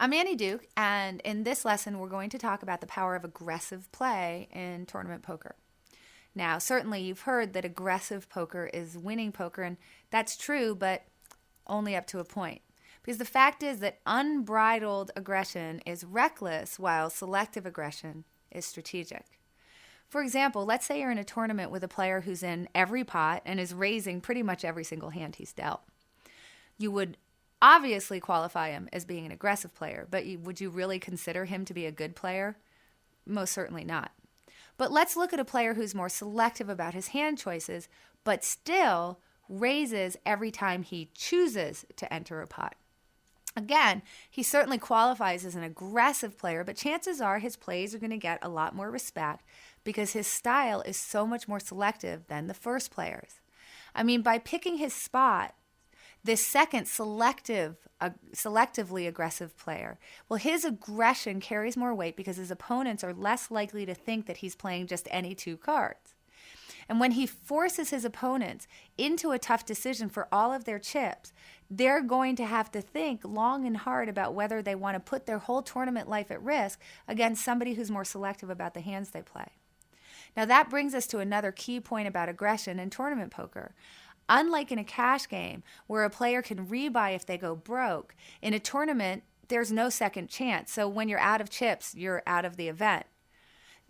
I'm Annie Duke, and in this lesson, we're going to talk about the power of aggressive play in tournament poker. Now, certainly you've heard that aggressive poker is winning poker, and that's true, but only up to a point. Because the fact is that unbridled aggression is reckless, while selective aggression is strategic. For example, let's say you're in a tournament with a player who's in every pot and is raising pretty much every single hand he's dealt. You would obviously qualify him as being an aggressive player, but would you really consider him to be a good player? Most certainly not. But let's look at a player who's more selective about his hand choices, but still raises every time he chooses to enter a pot. Again, he certainly qualifies as an aggressive player, but chances are his plays are going to get a lot more respect because his style is so much more selective than the first player's. I mean, by picking his spot, this second selectively aggressive player, well, his aggression carries more weight because his opponents are less likely to think that he's playing just any two cards. And when he forces his opponents into a tough decision for all of their chips, they're going to have to think long and hard about whether they want to put their whole tournament life at risk against somebody who's more selective about the hands they play. Now that brings us to another key point about aggression in tournament poker. Unlike in a cash game, where a player can rebuy if they go broke, in a tournament, there's no second chance. So when you're out of chips, you're out of the event.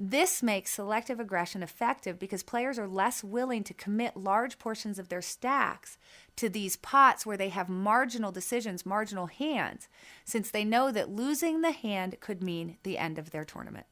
This makes selective aggression effective because players are less willing to commit large portions of their stacks to these pots where they have marginal decisions, marginal hands, since they know that losing the hand could mean the end of their tournament.